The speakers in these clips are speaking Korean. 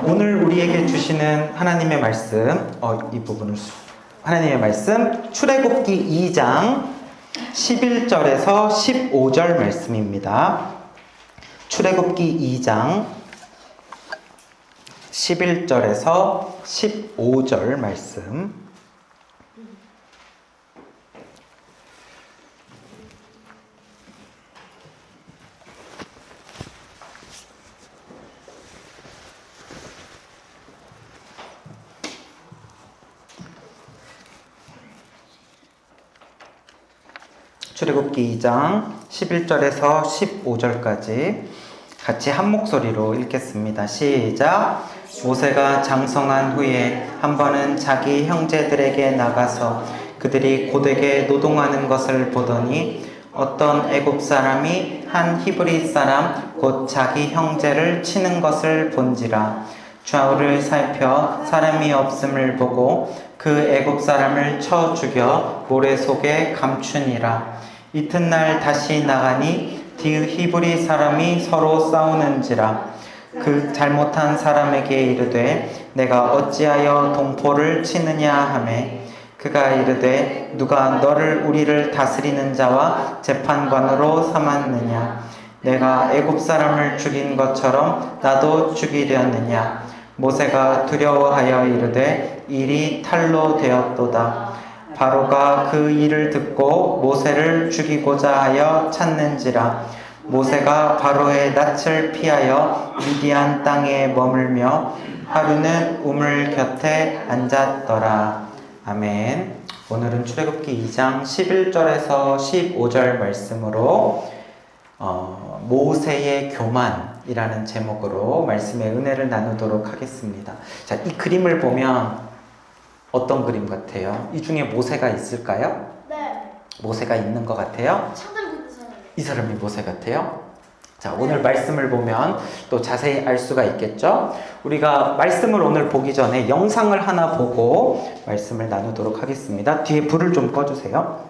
오늘 우리에게 주시는 하나님의 말씀, 이 부분을 하나님의 말씀 출애굽기 2장 11절에서 15절 말씀입니다. 출애굽기 2장 11절에서 15절 말씀. 출애굽기 2장 11절에서 15절까지 같이 한 목소리로 읽겠습니다. 시작. 모세가 장성한 후에 한 번은 자기 형제들에게 나가서 그들이 고되게 노동하는 것을 보더니 어떤 애굽 사람이 한 히브리 사람 곧 자기 형제를 치는 것을 본지라. 좌우를 살펴 사람이 없음을 보고 그 애굽 사람을 쳐 죽여 모래 속에 감추니라. 이튿날 다시 나가니 히브리 사람이 서로 싸우는지라. 그 잘못한 사람에게 이르되 내가 어찌하여 동포를 치느냐 하매 그가 이르되 누가 너를 우리를 다스리는 자와 재판관으로 삼았느냐. 내가 애굽 사람을 죽인 것처럼 나도 죽이려느냐. 모세가 두려워하여 이르되 일이 탈로 되었도다. 바로가 그 일을 듣고 모세를 죽이고자 하여 찾는지라. 모세가 바로의 낯을 피하여 미디안 땅에 머물며 하루는 우물 곁에 앉았더라. 아멘. 오늘은 출애굽기 2장 11절에서 15절 말씀으로 모세의 교만이라는 제목으로 말씀의 은혜를 나누도록 하겠습니다. 자, 이 그림을 보면 어떤 그림 같아요? 이 중에 모세가 있을까요? 네. 모세가 있는 것 같아요? 찾아보는 사람. 이 사람이 모세 같아요? 자, 오늘 말씀을 보면 또 자세히 알 수가 있겠죠? 우리가 말씀을 오늘 보기 전에 영상을 하나 보고 말씀을 나누도록 하겠습니다. 뒤에 불을 좀 꺼주세요.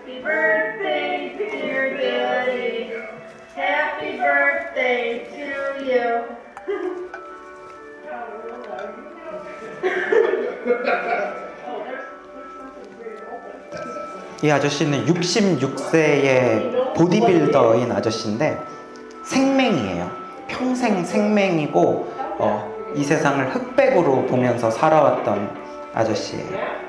Happy birthday, dear Daddy. Happy birthday to you. 이 아저씨는 66세의 보디빌더인 아저씨인데 생맹이에요. 평생 생맹이고 이 세상을 흑백으로 보면서 살아왔던 아저씨예요.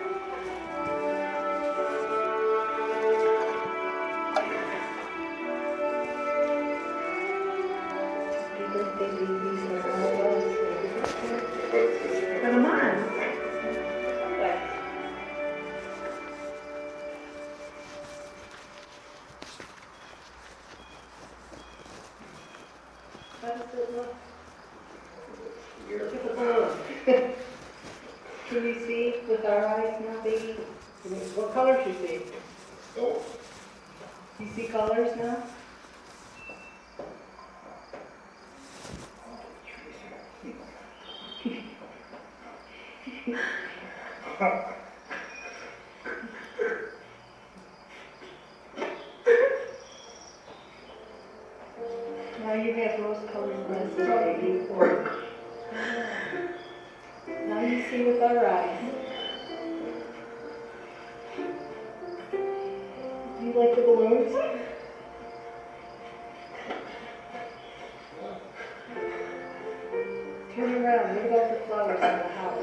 Come on. Can you see with our eyes now, baby? What colors you see? You see colors now? Now you have rose-colored glasses, baby. Now you see with our eyes. Do you like the balloons? Turn around. What about the flowers in the house?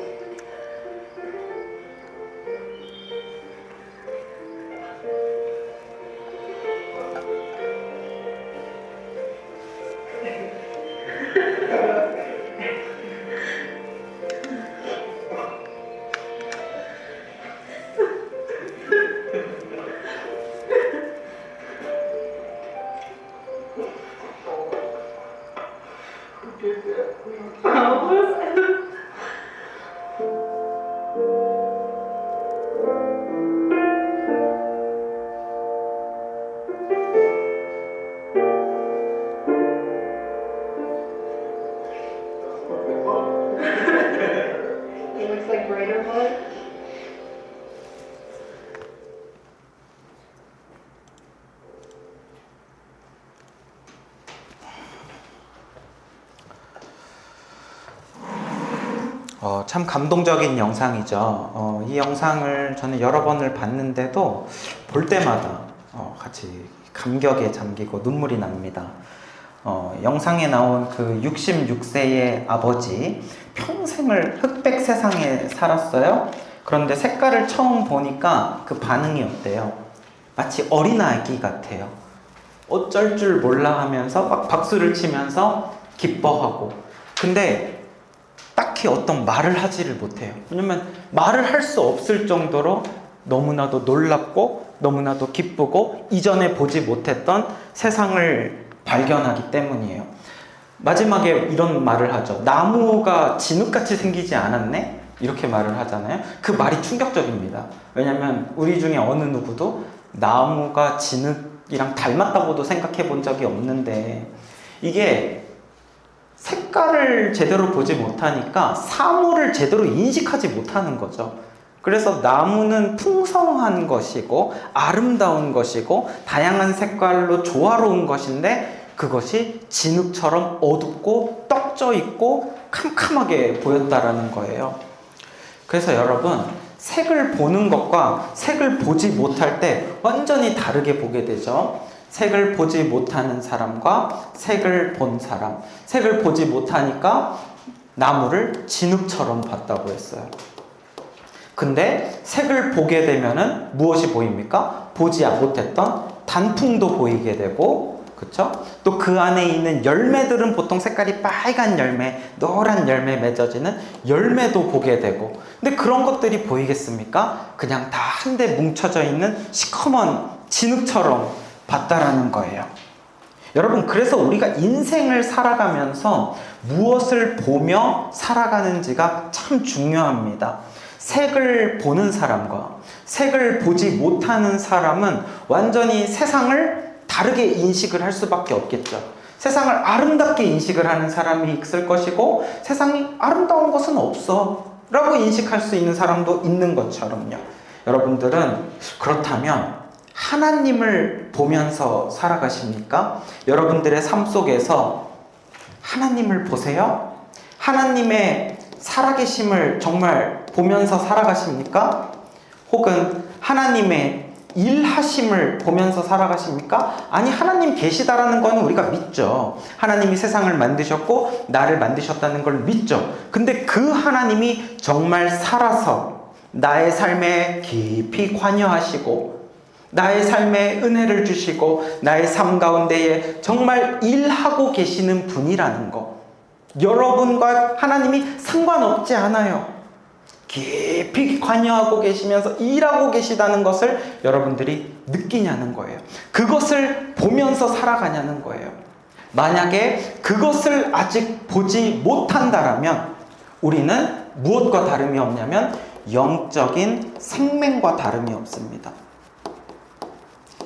참 감동적인 영상이죠. 이 영상을 저는 여러 번을 봤는데도 볼 때마다 같이 감격에 잠기고 눈물이 납니다. 영상에 나온 그 66세의 아버지, 평생을 흑백 세상에 살았어요. 그런데 색깔을 처음 보니까 그 반응이 어때요? 마치 어린아기 같아요. 어쩔 줄 몰라 하면서 막 박수를 치면서 기뻐하고. 근데 딱히 어떤 말을 하지를 못해요. 왜냐면 말을 할 수 없을 정도로 너무나도 놀랍고 너무나도 기쁘고 이전에 보지 못했던 세상을 발견하기 때문이에요. 마지막에 이런 말을 하죠. 나무가 진흙같이 생기지 않았네? 이렇게 말을 하잖아요. 그 말이 충격적입니다. 왜냐면 우리 중에 어느 누구도 나무가 진흙이랑 닮았다고도 생각해 본 적이 없는데, 이게 색깔을 제대로 보지 못하니까 사물을 제대로 인식하지 못하는 거죠. 그래서 나무는 풍성한 것이고 아름다운 것이고 다양한 색깔로 조화로운 것인데, 그것이 진흙처럼 어둡고 떡져 있고 캄캄하게 보였다라는 거예요. 그래서 여러분, 색을 보는 것과 색을 보지 못할 때 완전히 다르게 보게 되죠. 색을 보지 못하는 사람과 색을 본 사람. 색을 보지 못하니까 나무를 진흙처럼 봤다고 했어요. 근데 색을 보게 되면은 무엇이 보입니까? 보지 못했던 단풍도 보이게 되고, 그쵸? 또 그 안에 있는 열매들은 보통 색깔이 빨간 열매, 노란 열매 맺어지는 열매도 보게 되고. 근데 그런 것들이 보이겠습니까? 그냥 다 한데 뭉쳐져 있는 시커먼 진흙처럼 봤다라는 거예요. 여러분, 그래서 우리가 인생을 살아가면서 무엇을 보며 살아가는지가 참 중요합니다. 색을 보는 사람과 색을 보지 못하는 사람은 완전히 세상을 다르게 인식을 할 수밖에 없겠죠. 세상을 아름답게 인식을 하는 사람이 있을 것이고, 세상이 아름다운 것은 없어 라고 인식할 수 있는 사람도 있는 것처럼요. 여러분들은 그렇다면 하나님을 보면서 살아가십니까? 여러분들의 삶 속에서 하나님을 보세요? 하나님의 살아계심을 정말 보면서 살아가십니까? 혹은 하나님의 일하심을 보면서 살아가십니까? 아니, 하나님 계시다라는 건 우리가 믿죠. 하나님이 세상을 만드셨고 나를 만드셨다는 걸 믿죠. 근데 그 하나님이 정말 살아서 나의 삶에 깊이 관여하시고 나의 삶에 은혜를 주시고 나의 삶 가운데에 정말 일하고 계시는 분이라는 거, 여러분과 하나님이 상관없지 않아요. 깊이 관여하고 계시면서 일하고 계시다는 것을 여러분들이 느끼냐는 거예요. 그것을 보면서 살아가냐는 거예요. 만약에 그것을 아직 보지 못한다라면 우리는 무엇과 다름이 없냐면 영적인 생명과 다름이 없습니다.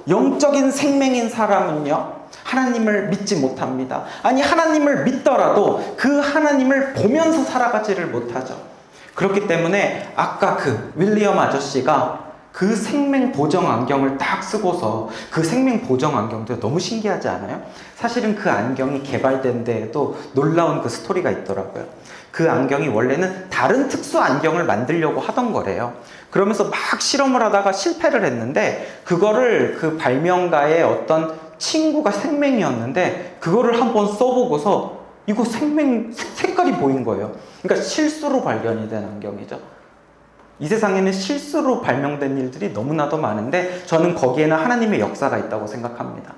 영적인 생명인 사람은요, 하나님을 믿지 못합니다. 아니, 하나님을 믿더라도 그 하나님을 보면서 살아가지를 못하죠. 그렇기 때문에 아까 그 윌리엄 아저씨가 그 생명 보정 안경을 딱 쓰고서, 그 생명 보정 안경도 너무 신기하지 않아요? 사실은 그 안경이 개발된 데에도 놀라운 그 스토리가 있더라고요. 그 안경이 원래는 다른 특수 안경을 만들려고 하던 거래요. 그러면서 막 실험을 하다가 실패를 했는데, 그거를 그 발명가의 어떤 친구가 생명이었는데 그거를 한번 써보고서 이거 생명 색깔이 보인 거예요. 그러니까 실수로 발견이 된 안경이죠. 이 세상에는 실수로 발명된 일들이 너무나도 많은데 저는 거기에는 하나님의 역사가 있다고 생각합니다.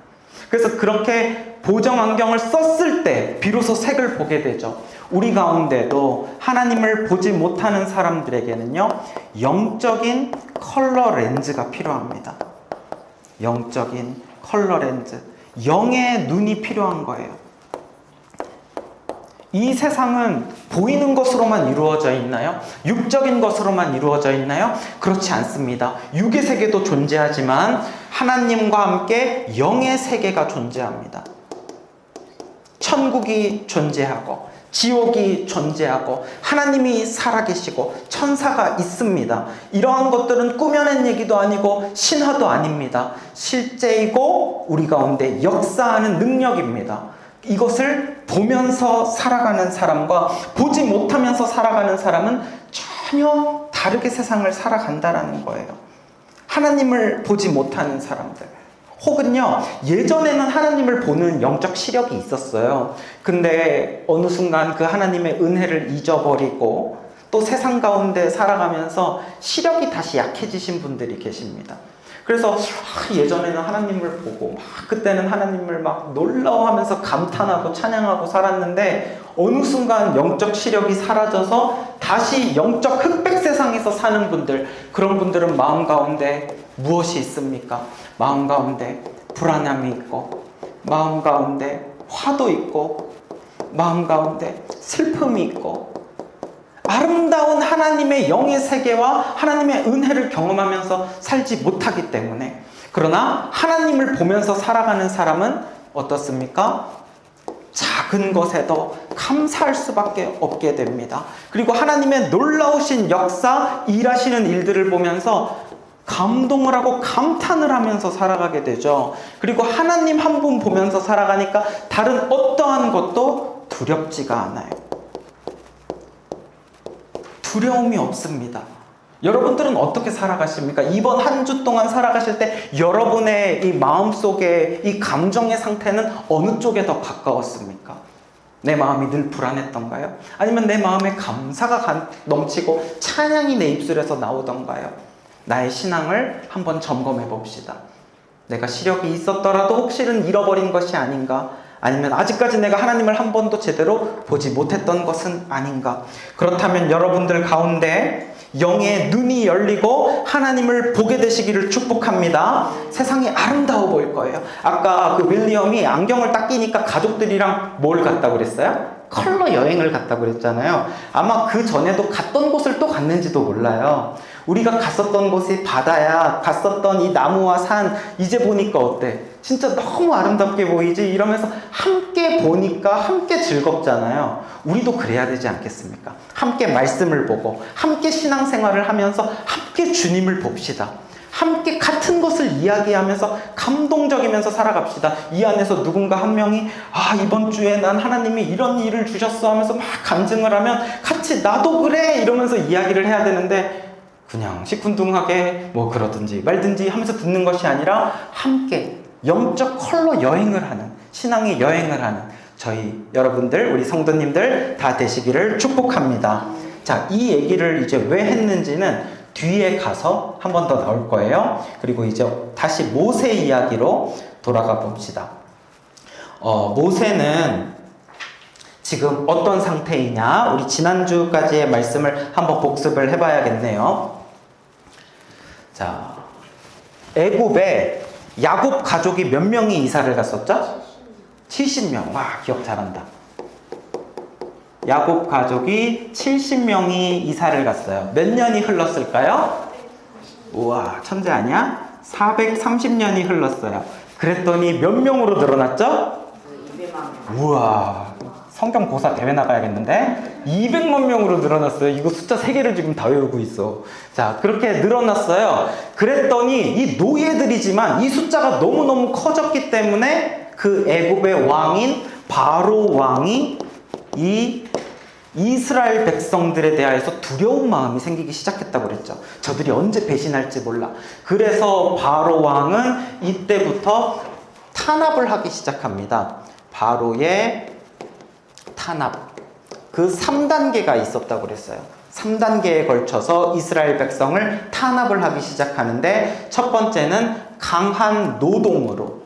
그래서 그렇게 보정 안경을 썼을 때 비로소 색을 보게 되죠. 우리 가운데도 하나님을 보지 못하는 사람들에게는요, 영적인 컬러 렌즈가 필요합니다. 영적인 컬러 렌즈, 영의 눈이 필요한 거예요. 이 세상은 보이는 것으로만 이루어져 있나요? 육적인 것으로만 이루어져 있나요? 그렇지 않습니다. 육의 세계도 존재하지만 하나님과 함께 영의 세계가 존재합니다. 천국이 존재하고 지옥이 존재하고 하나님이 살아계시고 천사가 있습니다. 이러한 것들은 꾸며낸 얘기도 아니고 신화도 아닙니다. 실제이고 우리 가운데 역사하는 능력입니다. 이것을 보면서 살아가는 사람과 보지 못하면서 살아가는 사람은 전혀 다르게 세상을 살아간다라는 거예요. 하나님을 보지 못하는 사람들, 혹은요, 예전에는 하나님을 보는 영적 시력이 있었어요. 근데 어느 순간 그 하나님의 은혜를 잊어버리고 또 세상 가운데 살아가면서 시력이 다시 약해지신 분들이 계십니다. 그래서 예전에는 하나님을 보고 그때는 하나님을 막 놀라워하면서 감탄하고 찬양하고 살았는데 어느 순간 영적 시력이 사라져서 다시 영적 흑백 세상에서 사는 분들, 그런 분들은 마음 가운데 무엇이 있습니까? 마음 가운데 불안함이 있고, 마음 가운데 화도 있고, 마음 가운데 슬픔이 있고, 아름다운 하나님의 영의 세계와 하나님의 은혜를 경험하면서 살지 못하기 때문에, 그러나 하나님을 보면서 살아가는 사람은 어떻습니까? 작은 것에도 감사할 수밖에 없게 됩니다. 그리고 하나님의 놀라우신 역사, 일하시는 일들을 보면서 감동을 하고 감탄을 하면서 살아가게 되죠. 그리고 하나님 한 분 보면서 살아가니까 다른 어떠한 것도 두렵지가 않아요. 두려움이 없습니다. 여러분들은 어떻게 살아가십니까? 이번 한 주 동안 살아가실 때 여러분의 이 마음속에 이 감정의 상태는 어느 쪽에 더 가까웠습니까? 내 마음이 늘 불안했던가요? 아니면 내 마음에 감사가 넘치고 찬양이 내 입술에서 나오던가요? 나의 신앙을 한번 점검해 봅시다. 내가 시력이 있었더라도 혹시는 잃어버린 것이 아닌가? 아니면 아직까지 내가 하나님을 한 번도 제대로 보지 못했던 것은 아닌가? 그렇다면 여러분들 가운데 영의 눈이 열리고 하나님을 보게 되시기를 축복합니다. 세상이 아름다워 보일 거예요. 아까 그 윌리엄이 안경을 딱 끼니까 가족들이랑 뭘 갔다고 그랬어요? 컬러 여행을 갔다고 그랬잖아요. 아마 그 전에도 갔던 곳을 또 갔는지도 몰라요. 우리가 갔었던 곳이 바다야, 갔었던 이 나무와 산, 이제 보니까 어때? 진짜 너무 아름답게 보이지? 이러면서 함께 보니까 함께 즐겁잖아요. 우리도 그래야 되지 않겠습니까? 함께 말씀을 보고 함께 신앙생활을 하면서 함께 주님을 봅시다. 함께 같은 것을 이야기하면서 감동적이면서 살아갑시다. 이 안에서 누군가 한 명이 이번 주에 난 하나님이 이런 일을 주셨어 하면서 막 간증을 하면 같이 나도 그래 이러면서 이야기를 해야 되는데 그냥 시큰둥하게 뭐 그러든지 말든지 하면서 듣는 것이 아니라 함께 영적 컬러 여행을 하는, 신앙의 여행을 하는 저희 여러분들, 우리 성도님들 다 되시기를 축복합니다. 자, 이 얘기를 이제 왜 했는지는 뒤에 가서 한 번 더 나올 거예요. 그리고 이제 다시 모세 이야기로 돌아가 봅시다. 모세는 지금 어떤 상태이냐? 우리 지난주까지의 말씀을 한번 복습을 해봐야겠네요. 자, 애굽에 야곱 가족이 몇 명이 이사를 갔었죠? 70명. 와, 기억 잘한다. 야곱 가족이 70명이 이사를 갔어요. 몇 년이 흘렀을까요? 우와, 천재 아니야? 430년이 흘렀어요. 그랬더니 몇 명으로 늘어났죠? 200만 명. 우와, 성경 고사 대회 나가야겠는데? 200만 명으로 늘어났어요. 이거 숫자 3개를 지금 다 외우고 있어. 자, 그렇게 늘어났어요. 그랬더니 이 노예들이지만 이 숫자가 너무너무 커졌기 때문에 그 애굽의 왕인 바로 왕이 이 이스라엘 백성들에 대하여서 두려운 마음이 생기기 시작했다고 그랬죠. 저들이 언제 배신할지 몰라. 그래서 바로 왕은 이때부터 탄압을 하기 시작합니다. 바로의 탄압. 그 3단계가 있었다고 그랬어요. 3단계에 걸쳐서 이스라엘 백성을 탄압을 하기 시작하는데 첫 번째는 강한 노동으로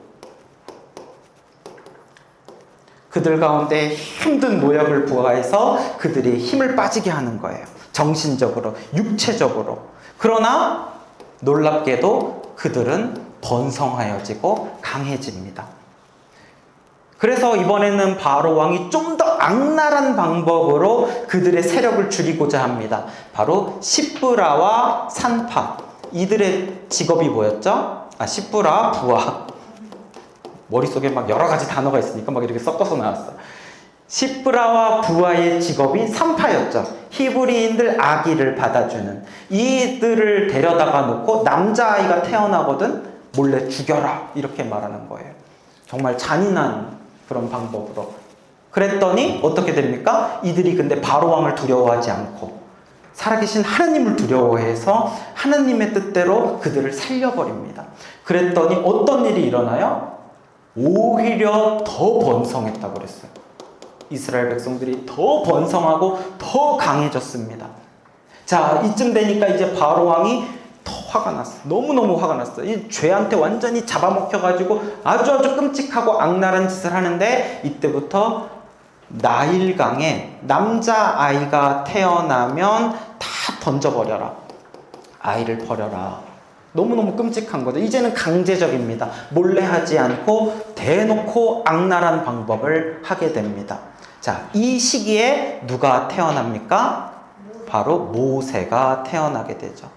그들 가운데 힘든 노역을 부과해서 그들이 힘을 빠지게 하는 거예요. 정신적으로, 육체적으로. 그러나 놀랍게도 그들은 번성하여지고 강해집니다. 그래서 이번에는 바로 왕이 좀 더 악랄한 방법으로 그들의 세력을 줄이고자 합니다. 바로 시브라와 산파. 이들의 직업이 뭐였죠? 시브라, 부하. 머릿속에 막 여러 가지 단어가 있으니까 막 이렇게 섞어서 나왔어. 시브라와 부하의 직업이 산파였죠. 히브리인들 아기를 받아주는. 이들을 데려다가 놓고 남자아이가 태어나거든 몰래 죽여라 이렇게 말하는 거예요. 정말 잔인한 그런 방법으로. 그랬더니 어떻게 됩니까? 이들이 근데 바로왕을 두려워하지 않고 살아계신 하나님을 두려워해서 하나님의 뜻대로 그들을 살려버립니다. 그랬더니 어떤 일이 일어나요? 오히려 더 번성했다고 그랬어요. 이스라엘 백성들이 더 번성하고 더 강해졌습니다. 자, 이쯤 되니까 이제 바로왕이 더 화가 났어. 너무너무 화가 났어. 이 죄한테 완전히 잡아먹혀가지고 아주 끔찍하고 악랄한 짓을 하는데, 이때부터 나일강에 남자아이가 태어나면 다 던져버려라. 아이를 버려라. 너무너무 끔찍한 거죠. 이제는 강제적입니다. 몰래 하지 않고 대놓고 악랄한 방법을 하게 됩니다. 자, 이 시기에 누가 태어납니까? 바로 모세가 태어나게 되죠.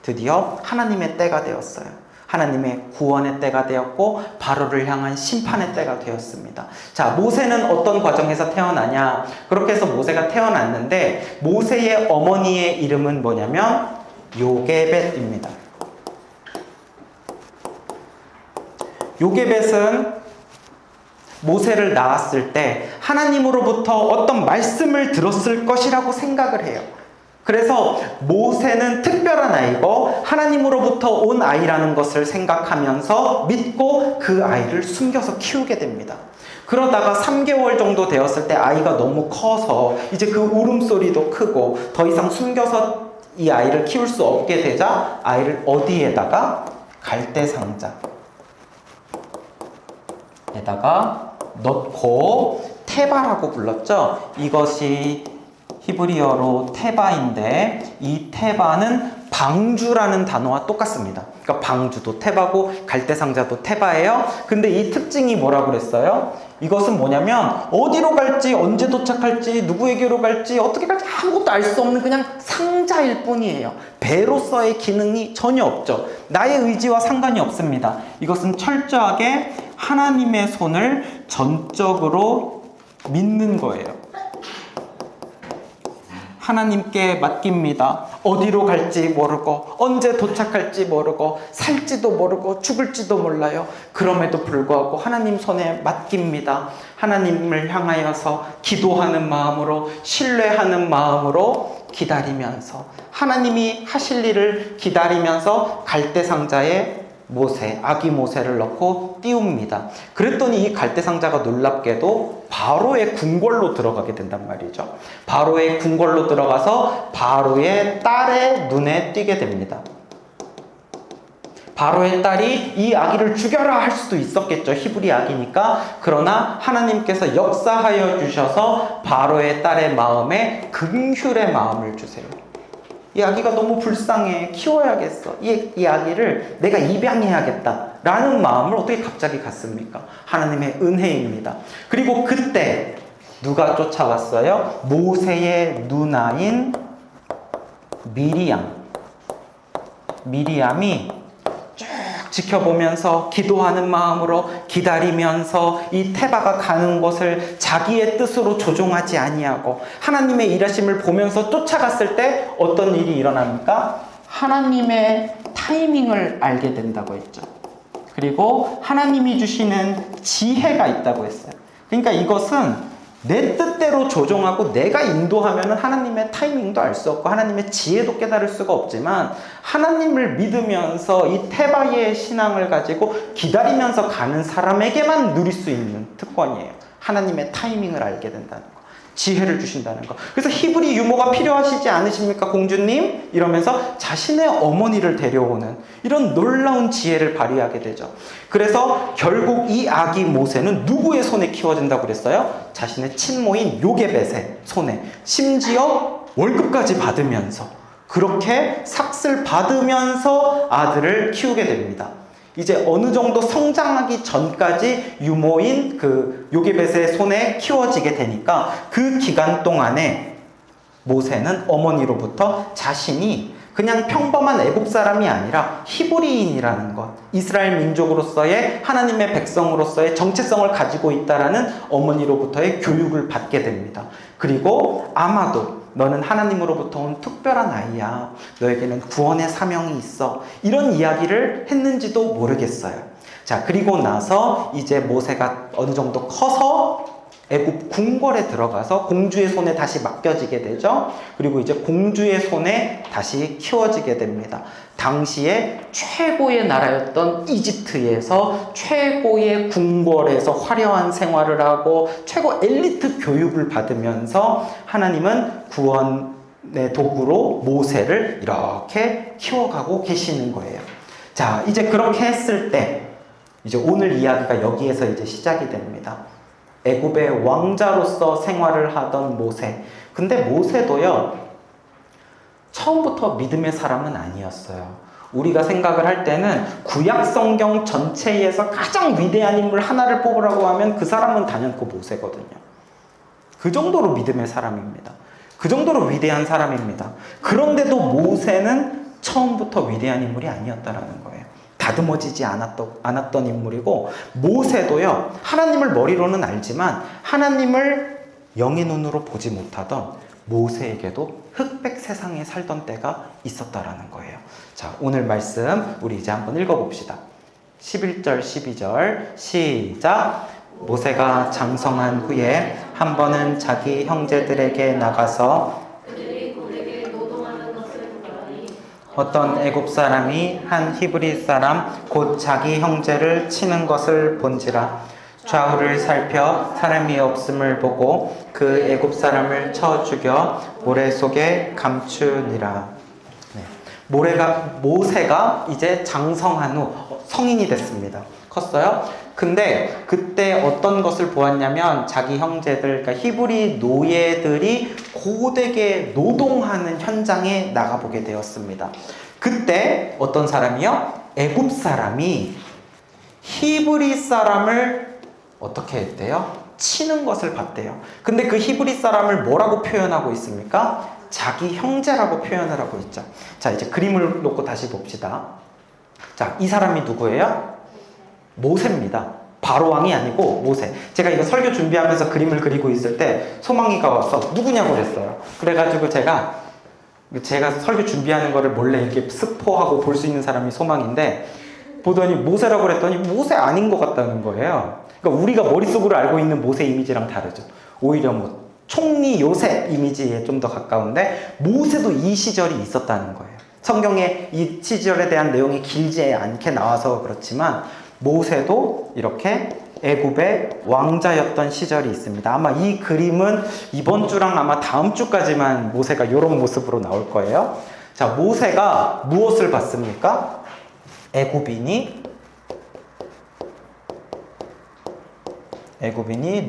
드디어 하나님의 때가 되었어요. 하나님의 구원의 때가 되었고 바로를 향한 심판의 때가 되었습니다. 자, 모세는 어떤 과정에서 태어나냐? 그렇게 해서 모세가 태어났는데 모세의 어머니의 이름은 뭐냐면 요게벳입니다. 요게벳은 모세를 낳았을 때 하나님으로부터 어떤 말씀을 들었을 것이라고 생각을 해요. 그래서 모세는 특별한 아이고 하나님으로부터 온 아이라는 것을 생각하면서 믿고 그 아이를 숨겨서 키우게 됩니다. 그러다가 3개월 정도 되었을 때 아이가 너무 커서 이제 그 울음소리도 크고 더 이상 숨겨서 이 아이를 키울 수 없게 되자 아이를 어디에다가? 갈대상자에다가 넣고 테바라고 불렀죠. 이것이 히브리어로 테바인데 이 테바는 방주라는 단어와 똑같습니다. 그러니까 방주도 테바고 갈대상자도 테바예요. 근데 이 특징이 뭐라고 그랬어요? 이것은 뭐냐면 어디로 갈지, 언제 도착할지, 누구에게로 갈지, 어떻게 갈지 아무것도 알 수 없는 그냥 상자일 뿐이에요. 배로서의 기능이 전혀 없죠. 나의 의지와 상관이 없습니다. 이것은 철저하게 하나님의 손을 전적으로 믿는 거예요. 하나님께 맡깁니다. 어디로 갈지 모르고 언제 도착할지 모르고 살지도 모르고 죽을지도 몰라요. 그럼에도 불구하고 하나님 손에 맡깁니다. 하나님을 향하여서 기도하는 마음으로, 신뢰하는 마음으로 기다리면서 하나님이 하실 일을 기다리면서 갈대상자에 모세, 아기 모세를 넣고 띄웁니다. 그랬더니 이 갈대상자가 놀랍게도 바로의 궁궐로 들어가게 된단 말이죠. 바로의 궁궐로 들어가서 바로의 딸의 눈에 띄게 됩니다. 바로의 딸이 이 아기를 죽여라 할 수도 있었겠죠. 히브리 아기니까. 그러나 하나님께서 역사하여 주셔서 바로의 딸의 마음에 긍휼의 마음을 주세요. 이 아기가 너무 불쌍해. 키워야겠어. 이 아기를 내가 입양해야겠다. 라는 마음을 어떻게 갑자기 갖습니까? 하나님의 은혜입니다. 그리고 그때 누가 쫓아왔어요? 모세의 누나인 미리암이 쭉 지켜보면서 기도하는 마음으로 기다리면서 이 테바가 가는 곳을 자기의 뜻으로 조종하지 아니하고 하나님의 일하심을 보면서 쫓아갔을 때 어떤 일이 일어납니까? 하나님의 타이밍을 알게 된다고 했죠. 그리고 하나님이 주시는 지혜가 있다고 했어요. 그러니까 이것은 내 뜻대로 조종하고 내가 인도하면 하나님의 타이밍도 알 수 없고 하나님의 지혜도 깨달을 수가 없지만 하나님을 믿으면서 이 테바의 신앙을 가지고 기다리면서 가는 사람에게만 누릴 수 있는 특권이에요. 하나님의 타이밍을 알게 된다는 거. 지혜를 주신다는 거. 그래서 히브리 유모가 필요하시지 않으십니까, 공주님? 이러면서 자신의 어머니를 데려오는 이런 놀라운 지혜를 발휘하게 되죠. 그래서 결국 이 아기 모세는 누구의 손에 키워진다고 그랬어요? 자신의 친모인 요게벳의 손에. 심지어 월급까지 받으면서 그렇게 삭슬 받으면서 아들을 키우게 됩니다. 이제 어느 정도 성장하기 전까지 유모인 그 요게벳의 손에 키워지게 되니까 그 기간 동안에 모세는 어머니로부터 자신이 그냥 평범한 애국 사람이 아니라 히브리인이라는 것, 이스라엘 민족으로서의 하나님의 백성으로서의 정체성을 가지고 있다라는 어머니로부터의 교육을 받게 됩니다. 그리고 아마도 너는 하나님으로부터 온 특별한 아이야. 너에게는 구원의 사명이 있어. 이런 이야기를 했는지도 모르겠어요. 자, 그리고 나서 이제 모세가 어느 정도 커서 애굽 궁궐에 들어가서 공주의 손에 다시 맡겨지게 되죠. 그리고 이제 공주의 손에 다시 키워지게 됩니다. 당시에 최고의 나라였던 이집트에서 최고의 궁궐에서 화려한 생활을 하고 최고 엘리트 교육을 받으면서 하나님은 구원의 도구로 모세를 이렇게 키워가고 계시는 거예요. 자, 이제 그렇게 했을 때 이제 오늘 이야기가 여기에서 이제 시작이 됩니다. 애굽의 왕자로서 생활을 하던 모세. 근데 모세도요, 처음부터 믿음의 사람은 아니었어요. 우리가 생각을 할 때는 구약 성경 전체에서 가장 위대한 인물 하나를 뽑으라고 하면 그 사람은 단연코 모세거든요. 그 정도로 믿음의 사람입니다. 그 정도로 위대한 사람입니다. 그런데도 모세는 처음부터 위대한 인물이 아니었다라는 거예요. 다듬어지지 않았던 인물이고, 모세도요, 하나님을 머리로는 알지만 하나님을 영의 눈으로 보지 못하던 모세에게도 흑백 세상에 살던 때가 있었다라는 거예요. 자, 오늘 말씀 우리 이제 한번 읽어봅시다. 11절 12절 시작. 모세가 장성한 후에 한 번은 자기 형제들에게 나가서 어떤 애굽 사람이 한 히브리 사람 곧 자기 형제를 치는 것을 본지라. 좌우를 살펴 사람이 없음을 보고 그 애굽 사람을 쳐 죽여 모래 속에 감추니라. 모세가 이제 장성한 후 성인이 됐습니다. 컸어요. 근데 그때 어떤 것을 보았냐면 자기 형제들, 그러니까 히브리 노예들이 고되게 노동하는 현장에 나가보게 되었습니다. 그때 어떤 사람이요? 애굽 사람이 히브리 사람을 어떻게 했대요? 치는 것을 봤대요. 근데 그 히브리 사람을 뭐라고 표현하고 있습니까? 자기 형제라고 표현을 하고 있죠. 자, 이제 그림을 놓고 다시 봅시다. 자, 이 사람이 누구예요? 모세입니다. 바로 왕이 아니고 모세. 제가 이거 설교 준비하면서 그림을 그리고 있을 때 소망이가 와서 누구냐고 그랬어요. 그래가지고 제가 설교 준비하는 거를 몰래 이렇게 스포하고 볼 수 있는 사람이 소망인데, 보더니 모세라고 그랬더니 모세 아닌 것 같다는 거예요. 그러니까 우리가 머릿속으로 알고 있는 모세 이미지랑 다르죠. 오히려 뭐 총리 요셉 이미지에 좀 더 가까운데, 모세도 이 시절이 있었다는 거예요. 성경에 이 시절에 대한 내용이 길지 않게 나와서 그렇지만 모세도 이렇게 애굽의 왕자였던 시절이 있습니다. 아마 이 그림은 이번 주랑 아마 다음 주까지만 모세가 이런 모습으로 나올 거예요. 자, 모세가 무엇을 봤습니까? 애굽인이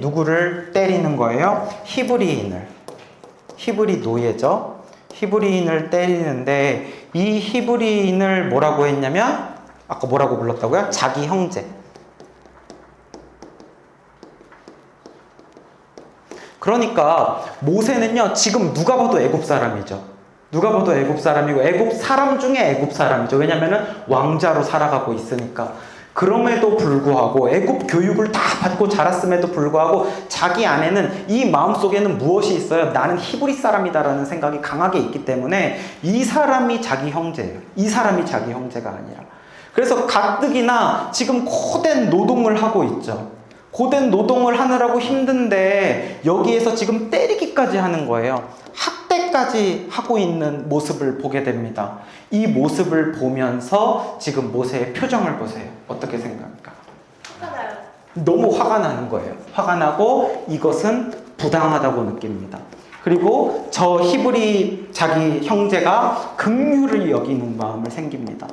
누구를 때리는 거예요? 히브리 노예죠. 히브리인을 때리는데, 이 히브리인을 뭐라고 했냐면, 아까 뭐라고 불렀다고요? 자기 형제. 그러니까 모세는요, 지금 누가 봐도 애굽 사람이죠. 누가 봐도 애굽 사람이고 애굽 사람 중에 애굽 사람이죠. 왜냐면은 왕자로 살아가고 있으니까. 그럼에도 불구하고 애굽 교육을 다 받고 자랐음에도 불구하고 자기 안에는, 이 마음속에는 무엇이 있어요? 나는 히브리 사람이다라는 생각이 강하게 있기 때문에 이 사람이 자기 형제예요. 이 사람이 자기 형제가 아니라. 그래서 가뜩이나 지금 고된 노동을 하고 있죠. 고된 노동을 하느라고 힘든데 여기에서 지금 때리기까지 하는 거예요. 학대까지 하고 있는 모습을 보게 됩니다. 이 모습을 보면서 지금 모세의 표정을 보세요. 어떻게 생각합니까? 화가 나요. 너무 화가 나는 거예요. 화가 나고 이것은 부당하다고 느낍니다. 그리고 저 히브리 자기 형제가 긍휼을 여기는 마음을 생깁니다.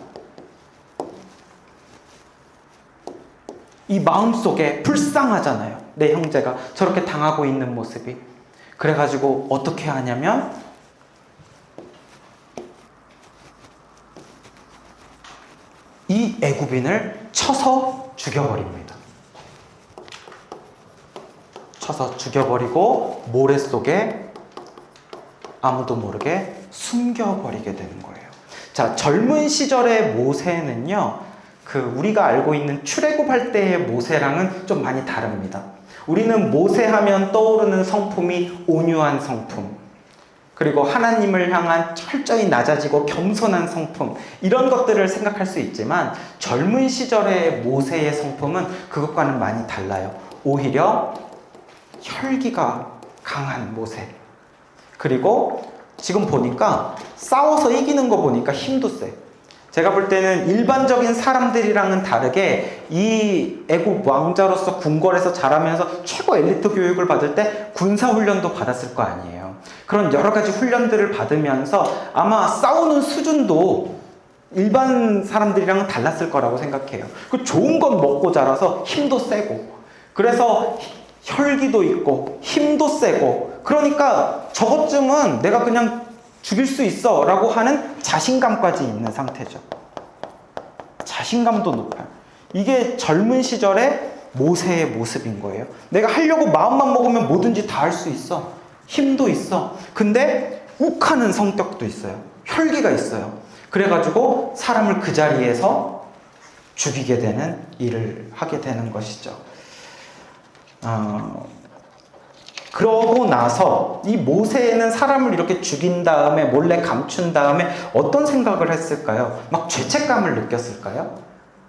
이 마음속에 불쌍하잖아요. 내 형제가 저렇게 당하고 있는 모습이. 그래가지고 어떻게 하냐면 이 애굽인을 쳐서 죽여버립니다. 쳐서 죽여버리고 모래 속에 아무도 모르게 숨겨버리게 되는 거예요. 자, 젊은 시절의 모세는요, 우리가 알고 있는 출애굽할 때의 모세랑은 좀 많이 다릅니다. 우리는 모세 하면 떠오르는 성품이 온유한 성품, 그리고 하나님을 향한 철저히 낮아지고 겸손한 성품, 이런 것들을 생각할 수 있지만 젊은 시절의 모세의 성품은 그것과는 많이 달라요. 오히려 혈기가 강한 모세. 그리고 지금 보니까 싸워서 이기는 거 보니까 힘도 세. 제가 볼 때는 일반적인 사람들이랑은 다르게 이 애국 왕자로서 궁궐에서 자라면서 최고 엘리트 교육을 받을 때 군사훈련도 받았을 거 아니에요. 그런 여러 가지 훈련들을 받으면서 아마 싸우는 수준도 일반 사람들이랑은 달랐을 거라고 생각해요. 그 좋은 건 먹고 자라서 힘도 세고, 그래서 혈기도 있고 힘도 세고, 그러니까 저것쯤은 내가 그냥 죽일 수 있어 라고 하는 자신감까지 있는 상태죠. 자신감도 높아요. 이게 젊은 시절의 모세의 모습인 거예요. 내가 하려고 마음만 먹으면 뭐든지 다 할 수 있어. 힘도 있어. 근데 욱하는 성격도 있어요. 혈기가 있어요. 그래가지고 사람을 그 자리에서 죽이게 되는 일을 하게 되는 것이죠. 그러고 나서 이 모세는 사람을 이렇게 죽인 다음에 몰래 감춘 다음에 어떤 생각을 했을까요? 막 죄책감을 느꼈을까요?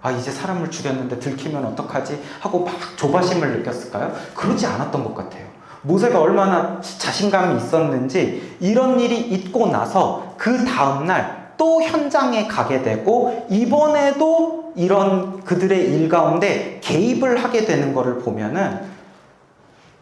아, 이제 사람을 죽였는데 들키면 어떡하지? 하고 막 조바심을 느꼈을까요? 그러지 않았던 것 같아요. 모세가 얼마나 자신감이 있었는지 이런 일이 있고 나서 그 다음날 또 현장에 가게 되고 이번에도 이런 그들의 일 가운데 개입을 하게 되는 것을 보면은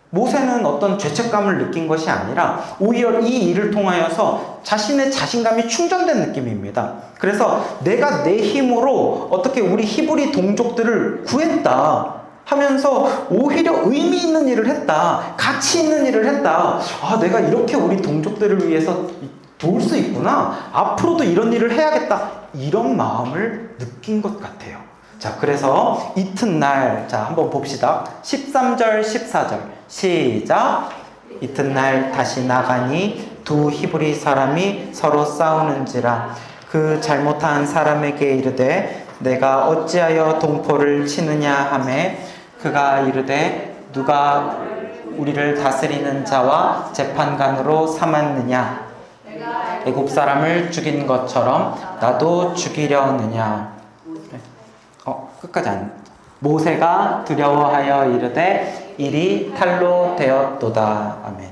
모세는 어떤 죄책감을 느낀 것이 아니라 오히려 이 일을 통하여서 자신의 자신감이 충전된 느낌입니다. 그래서 내가 내 힘으로 어떻게 우리 히브리 동족들을 구했다 하면서 오히려 의미 있는 일을 했다, 가치 있는 일을 했다. 아, 내가 이렇게 우리 동족들을 위해서 도울 수 있구나, 앞으로도 이런 일을 해야겠다, 이런 마음을 느낀 것 같아요. 자, 그래서 이튿날, 자, 한번 봅시다. 13절, 14절. 시작. 이튿날 다시 나가니 두 히브리 사람이 서로 싸우는지라. 그 잘못한 사람에게 이르되 내가 어찌하여 동포를 치느냐 하매 그가 이르되 누가 우리를 다스리는 자와 재판관으로 삼았느냐. 애국 사람을 죽인 것처럼 나도 죽이려느냐. 끝까지 안. 모세가 두려워하여 이르되 일이 탈로 되었도다. 아멘.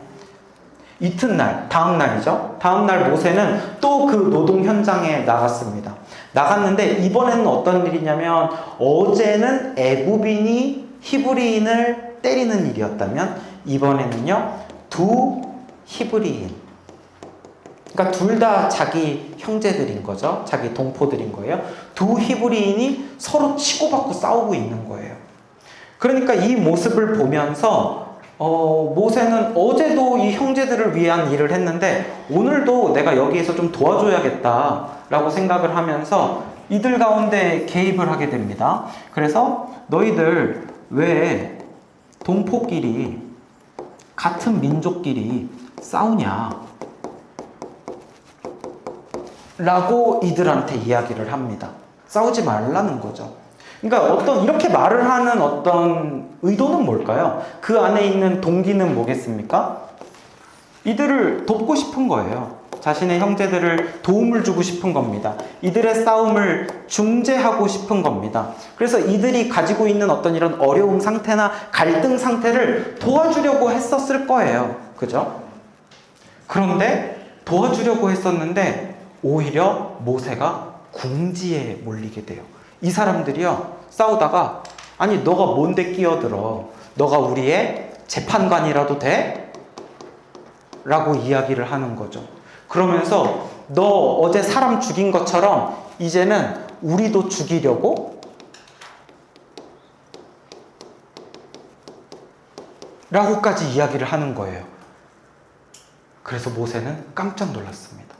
이튿날, 다음 날이죠. 다음 날 모세는 또 그 노동 현장에 나갔습니다. 나갔는데 이번에는 어떤 일이냐면, 어제는 애굽인이 히브리인을 때리는 일이었다면 이번에는요, 두 히브리인, 그러니까 둘 다 자기 형제들인 거죠. 자기 동포들인 거예요. 두 히브리인이 서로 치고받고 싸우고 있는 거예요. 그러니까 이 모습을 보면서 모세는 어제도 이 형제들을 위한 일을 했는데 오늘도 내가 여기에서 좀 도와줘야겠다라고 생각을 하면서 이들 가운데 개입을 하게 됩니다. 그래서 너희들 왜 동포끼리, 같은 민족끼리 싸우냐 라고 이들한테 이야기를 합니다. 싸우지 말라는 거죠. 그러니까 이렇게 말을 하는 어떤 의도는 뭘까요? 그 안에 있는 동기는 뭐겠습니까? 이들을 돕고 싶은 거예요. 자신의 형제들을 도움을 주고 싶은 겁니다. 이들의 싸움을 중재하고 싶은 겁니다. 그래서 이들이 가지고 있는 어떤 이런 어려움 상태나 갈등 상태를 도와주려고 했었을 거예요. 그죠? 그런데 도와주려고 했었는데 오히려 모세가 궁지에 몰리게 돼요. 이 사람들이요, 싸우다가 아니 너가 뭔데 끼어들어? 너가 우리의 재판관이라도 돼? 라고 이야기를 하는 거죠. 그러면서 너 어제 사람 죽인 것처럼 이제는 우리도 죽이려고? 라고까지 이야기를 하는 거예요. 그래서 모세는 깜짝 놀랐습니다.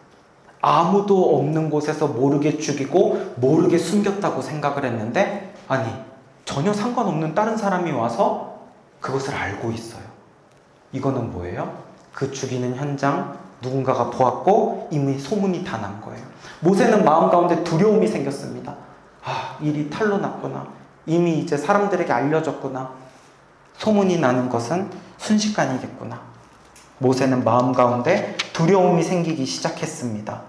아무도 없는 곳에서 모르게 죽이고 모르게 숨겼다고 생각을 했는데, 아니, 전혀 상관없는 다른 사람이 와서 그것을 알고 있어요. 이거는 뭐예요? 그 죽이는 현장 누군가가 보았고 이미 소문이 다 난 거예요. 모세는 마음 가운데 두려움이 생겼습니다. 아, 일이 탈로 났구나. 이미 이제 사람들에게 알려졌구나. 소문이 나는 것은 순식간이겠구나. 모세는 마음 가운데 두려움이 생기기 시작했습니다.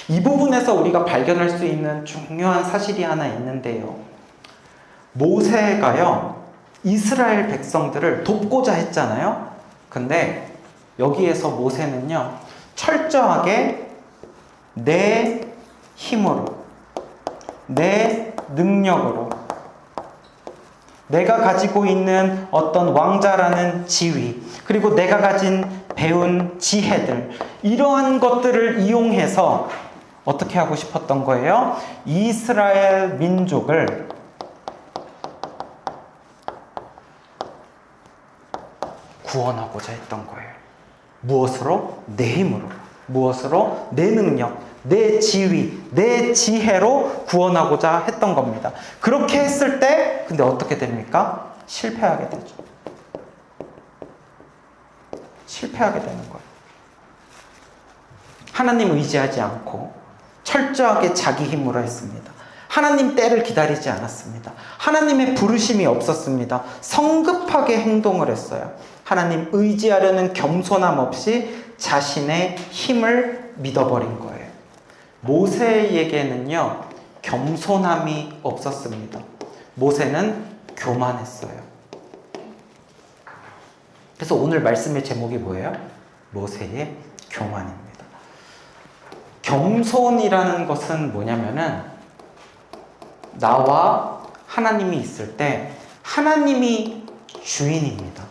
이 부분에서 우리가 발견할 수 있는 중요한 사실이 하나 있는데요. 모세가요, 이스라엘 백성들을 돕고자 했잖아요. 근데 여기에서 모세는요, 철저하게 내 힘으로, 내 능력으로, 내가 가지고 있는 어떤 왕자라는 지위, 그리고 내가 가진 배운 지혜들, 이러한 것들을 이용해서 어떻게 하고 싶었던 거예요? 이스라엘 민족을 구원하고자 했던 거예요. 무엇으로? 내 힘으로. 무엇으로? 내 능력, 내 지위, 내 지혜로 구원하고자 했던 겁니다. 그렇게 했을 때 근데 어떻게 됩니까? 실패하게 되죠. 실패하게 되는 거예요. 하나님 의지하지 않고 철저하게 자기 힘으로 했습니다. 하나님 때를 기다리지 않았습니다. 하나님의 부르심이 없었습니다. 성급하게 행동을 했어요. 하나님 의지하려는 겸손함 없이 자신의 힘을 믿어버린 거예요. 모세에게는요, 겸손함이 없었습니다. 모세는 교만했어요. 그래서 오늘 말씀의 제목이 뭐예요? 모세의 교만입니다. 겸손이라는 것은 뭐냐면은 나와 하나님이 있을 때 하나님이 주인입니다.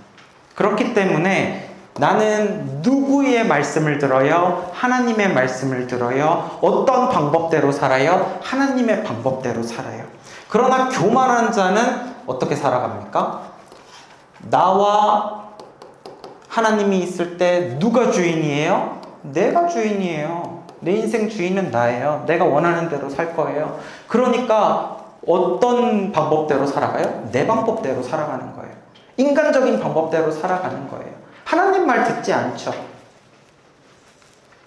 그렇기 때문에 나는 누구의 말씀을 들어요? 하나님의 말씀을 들어요. 어떤 방법대로 살아요? 하나님의 방법대로 살아요. 그러나 교만한 자는 어떻게 살아갑니까? 나와 하나님이 있을 때 누가 주인이에요? 내가 주인이에요. 내 인생 주인은 나예요. 내가 원하는 대로 살 거예요. 그러니까 어떤 방법대로 살아가요? 내 방법대로 살아가는 거예요. 인간적인 방법대로 살아가는 거예요. 하나님 말 듣지 않죠.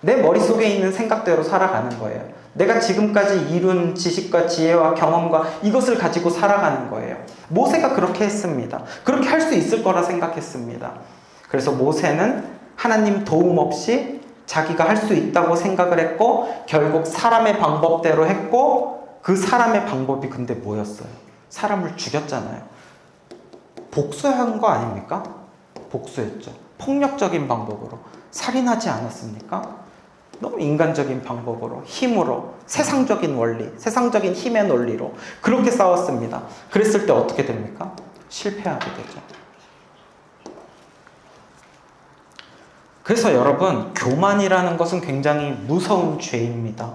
내 머릿속에 있는 생각대로 살아가는 거예요. 내가 지금까지 이룬 지식과 지혜와 경험과 이것을 가지고 살아가는 거예요. 모세가 그렇게 했습니다. 그렇게 할 수 있을 거라 생각했습니다. 그래서 모세는 하나님 도움 없이 자기가 할 수 있다고 생각을 했고 결국 사람의 방법대로 했고 그 사람의 방법이 근데 뭐였어요? 사람을 죽였잖아요. 복수한 거 아닙니까? 복수했죠. 폭력적인 방법으로 살인하지 않았습니까? 너무 인간적인 방법으로, 힘으로, 세상적인 원리, 세상적인 힘의 논리로 그렇게 싸웠습니다. 그랬을 때 어떻게 됩니까? 실패하게 되죠. 그래서 여러분, 교만이라는 것은 굉장히 무서운 죄입니다.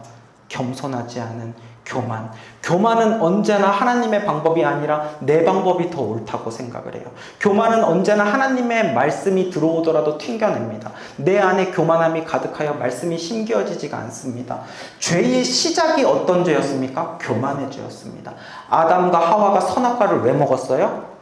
겸손하지 않은 교만. 교만은 언제나 하나님의 방법이 아니라 내 방법이 더 옳다고 생각을 해요. 교만은 언제나 하나님의 말씀이 들어오더라도 튕겨냅니다. 내 안에 교만함이 가득하여 말씀이 심겨지지가 않습니다. 죄의 시작이 어떤 죄였습니까? 교만의 죄였습니다. 아담과 하와가 선악과를 왜 먹었어요?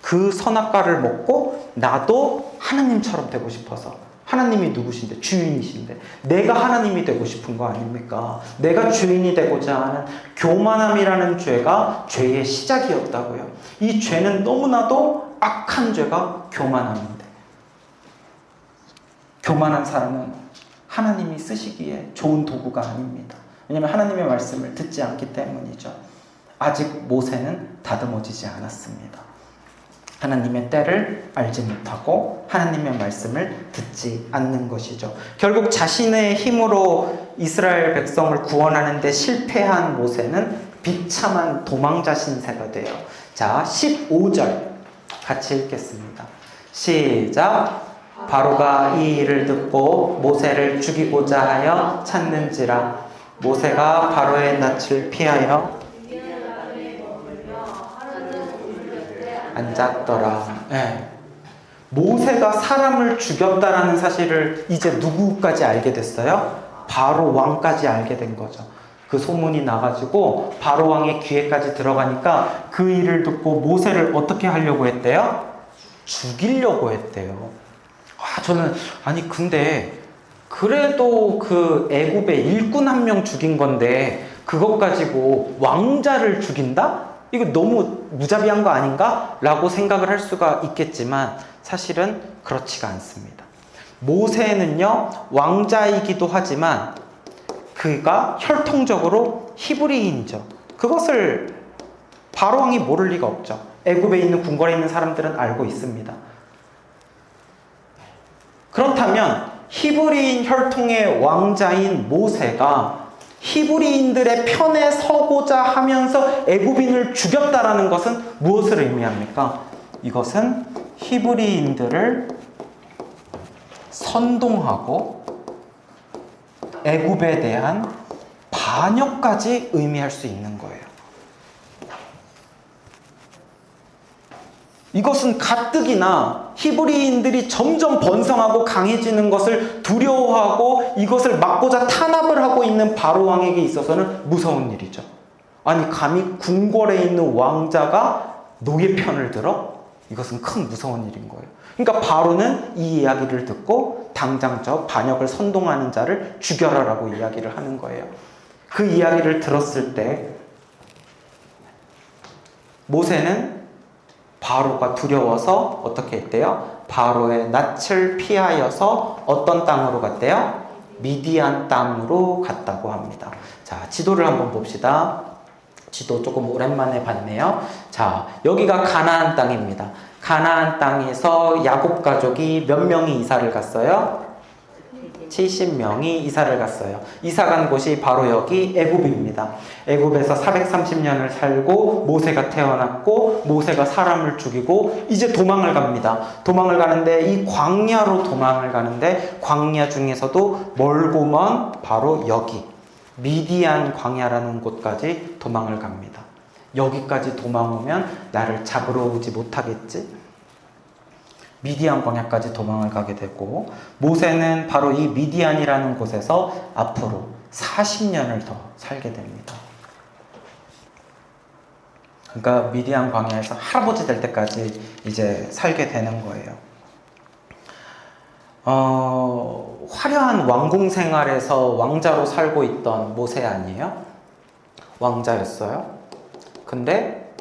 그 선악과를 먹고 나도 하나님처럼 되고 싶어서. 하나님이 누구신데? 주인이신데 내가 하나님이 되고 싶은 거 아닙니까? 내가 주인이 되고자 하는 교만함이라는 죄가 죄의 시작이었다고요. 이 죄는 너무나도 악한 죄가 교만함인데 교만한 사람은 하나님이 쓰시기에 좋은 도구가 아닙니다. 왜냐하면 하나님의 말씀을 듣지 않기 때문이죠. 아직 모세는 다듬어지지 않았습니다. 하나님의 때를 알지 못하고 하나님의 말씀을 듣지 않는 것이죠. 결국 자신의 힘으로 이스라엘 백성을 구원하는 데 실패한 모세는 비참한 도망자 신세가 돼요. 자, 15절 같이 읽겠습니다. 시작. 바로가 이 일을 듣고 모세를 죽이고자 하여 찾는지라 모세가 바로의 낯을 피하여 앉았더라. 네. 모세가 사람을 죽였다라는 사실을 이제 누구까지 알게 됐어요? 바로 왕까지 알게 된 거죠. 그 소문이 나가지고 바로 왕의 귀에까지 들어가니까 그 일을 듣고 모세를 어떻게 하려고 했대요? 죽이려고 했대요. 저는 근데 그래도 그 애굽의 일꾼 한 명 죽인 건데 그것 가지고 왕자를 죽인다? 이거 너무 무자비한 거 아닌가? 라고 생각을 할 수가 있겠지만 사실은 그렇지가 않습니다. 모세는요, 왕자이기도 하지만 그가 혈통적으로 히브리인이죠. 그것을 바로 왕이 모를 리가 없죠. 애굽에 있는 궁궐에 있는 사람들은 알고 있습니다. 그렇다면 히브리인 혈통의 왕자인 모세가 히브리인들의 편에 서고자 하면서 애굽인을 죽였다라는 것은 무엇을 의미합니까? 이것은 히브리인들을 선동하고 애굽에 대한 반역까지 의미할 수 있는 거예요. 이것은 가뜩이나 히브리인들이 점점 번성하고 강해지는 것을 두려워하고 이것을 막고자 탄압을 하고 있는 바로 왕에게 있어서는 무서운 일이죠. 아니, 감히 궁궐에 있는 왕자가 노예 편을 들어? 이것은 큰 무서운 일인 거예요. 그러니까 바로는 이 이야기를 듣고 당장 저 반역을 선동하는 자를 죽여라라고 이야기를 하는 거예요. 그 이야기를 들었을 때 모세는 바로가 두려워서 어떻게 했대요? 바로의 낯을 피하여서 어떤 땅으로 갔대요? 미디안 땅으로 갔다고 합니다. 자, 지도를 한번 봅시다. 지도 조금 오랜만에 봤네요. 자, 여기가 가나안 땅입니다. 가나안 땅에서 야곱 가족이 몇 명이 이사를 갔어요? 70명이 이사를 갔어요. 이사 간 곳이 바로 여기 애굽입니다. 애굽에서 430년을 살고 모세가 태어났고 모세가 사람을 죽이고 이제 도망을 갑니다. 도망을 가는데 이 광야로 도망을 가는데 광야 중에서도 멀고 먼 바로 여기 미디안 광야라는 곳까지 도망을 갑니다. 여기까지 도망오면 나를 잡으러 오지 못하겠지? 미디안 광야까지 도망을 가게 되고 모세는 바로 이 미디안이라는 곳에서 앞으로 40년을 더 살게 됩니다. 그러니까 미디안 광야에서 할아버지 될 때까지 이제 살게 되는 거예요. 화려한 왕궁 생활에서 왕자로 살고 있던 모세 아니에요? 왕자였어요. 근데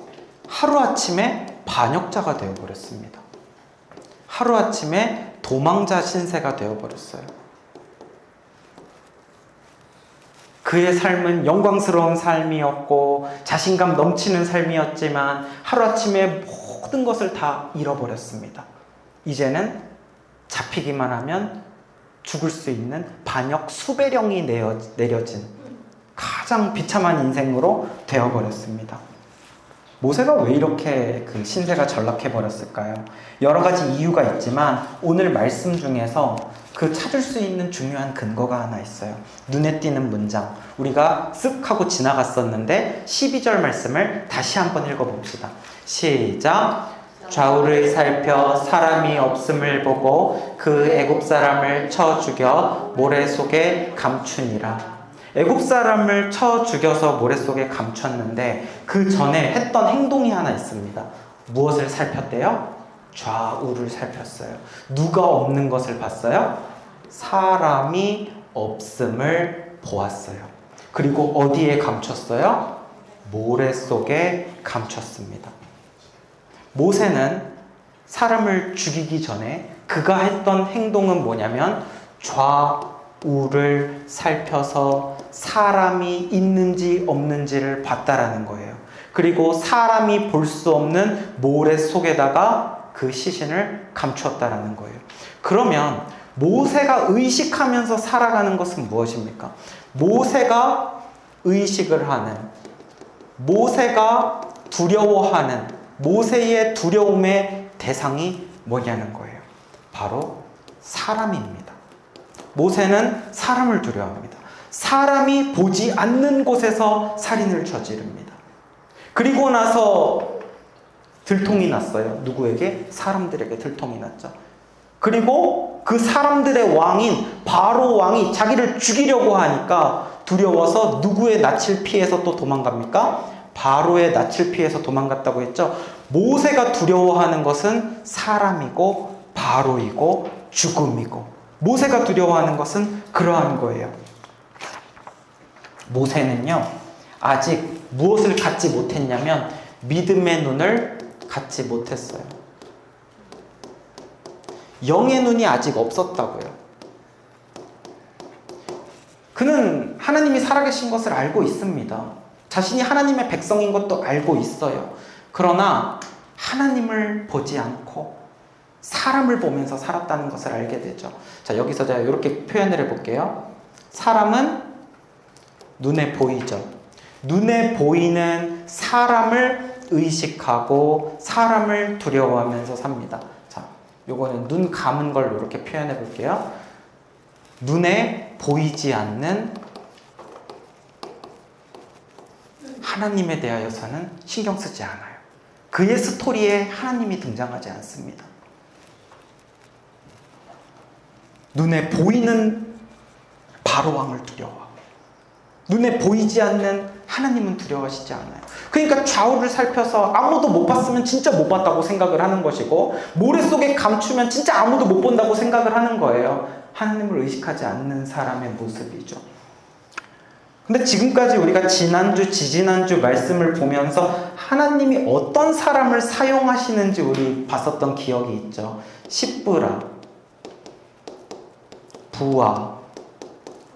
하루아침에 반역자가 되어버렸습니다. 하루아침에 도망자 신세가 되어버렸어요. 그의 삶은 영광스러운 삶이었고 자신감 넘치는 삶이었지만 하루아침에 모든 것을 다 잃어버렸습니다. 이제는 잡히기만 하면 죽을 수 있는 반역 수배령이 내려진 가장 비참한 인생으로 되어버렸습니다. 모세가 왜 이렇게 그 신세가 전락해버렸을까요? 여러 가지 이유가 있지만 오늘 말씀 중에서 그 찾을 수 있는 중요한 근거가 하나 있어요. 눈에 띄는 문장. 우리가 쓱 하고 지나갔었는데 12절 말씀을 다시 한번 읽어봅시다. 시작. 좌우를 살펴 사람이 없음을 보고 그 애굽 사람을 쳐 죽여 모래 속에 감추니라. 애굽 사람을 쳐 죽여서 모래 속에 감췄는데 그 전에 했던 행동이 하나 있습니다. 무엇을 살폈대요? 좌우를 살폈어요. 누가 없는 것을 봤어요? 사람이 없음을 보았어요. 그리고 어디에 감췄어요? 모래 속에 감췄습니다. 모세는 사람을 죽이기 전에 그가 했던 행동은 뭐냐면 좌우를 살펴서 사람이 있는지 없는지를 봤다라는 거예요. 그리고 사람이 볼 수 없는 모래 속에다가 그 시신을 감추었다라는 거예요. 그러면 모세가 의식하면서 살아가는 것은 무엇입니까? 모세가 의식을 하는, 모세가 두려워하는, 모세의 두려움의 대상이 뭐냐는 거예요. 바로 사람입니다. 모세는 사람을 두려워합니다. 사람이 보지 않는 곳에서 살인을 저지릅니다. 그리고 나서 들통이 났어요. 누구에게? 사람들에게 들통이 났죠. 그리고 그 사람들의 왕인 바로 왕이 자기를 죽이려고 하니까 두려워서 누구의 낯을 피해서 또 도망갑니까? 바로의 낯을 피해서 도망갔다고 했죠. 모세가 두려워하는 것은 사람이고 바로이고 죽음이고 모세가 두려워하는 것은 그러한 거예요. 모세는요 아직 무엇을 갖지 못했냐면 믿음의 눈을 갖지 못했어요. 영의 눈이 아직 없었다고요. 그는 하나님이 살아계신 것을 알고 있습니다. 자신이 하나님의 백성인 것도 알고 있어요. 그러나 하나님을 보지 않고 사람을 보면서 살았다는 것을 알게 되죠. 자, 여기서 제가 이렇게 표현을 해볼게요. 사람은 눈에 보이죠. 눈에 보이는 사람을 의식하고 사람을 두려워하면서 삽니다. 자, 요거는 눈 감은 걸 이렇게 표현해 볼게요. 눈에 보이지 않는 하나님에 대하여서는 신경 쓰지 않아요. 그의 스토리에 하나님이 등장하지 않습니다. 눈에 보이는 바로왕을 두려워하고 눈에 보이지 않는 하나님은 두려워하시지 않아요. 그러니까 좌우를 살펴서 아무도 못 봤으면 진짜 못 봤다고 생각을 하는 것이고 모래 속에 감추면 진짜 아무도 못 본다고 생각을 하는 거예요. 하나님을 의식하지 않는 사람의 모습이죠. 근데 지금까지 우리가 지난주, 지지난주 말씀을 보면서 하나님이 어떤 사람을 사용하시는지 우리 봤었던 기억이 있죠. 십브라, 부하,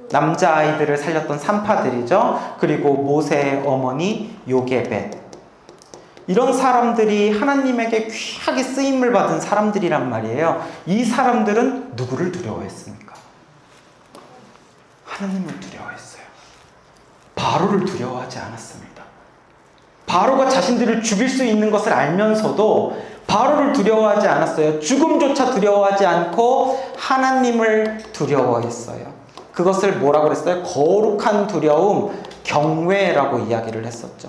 남자아이들을 살렸던 산파들이죠. 그리고 모세의 어머니 요게벳. 이런 사람들이 하나님에게 귀하게 쓰임을 받은 사람들이란 말이에요. 이 사람들은 누구를 두려워했습니까? 하나님을 두려워했어요. 바로를 두려워하지 않았습니다. 바로가 자신들을 죽일 수 있는 것을 알면서도 바로를 두려워하지 않았어요. 죽음조차 두려워하지 않고 하나님을 두려워했어요. 그것을 뭐라고 그랬어요? 거룩한 두려움, 경외라고 이야기를 했었죠.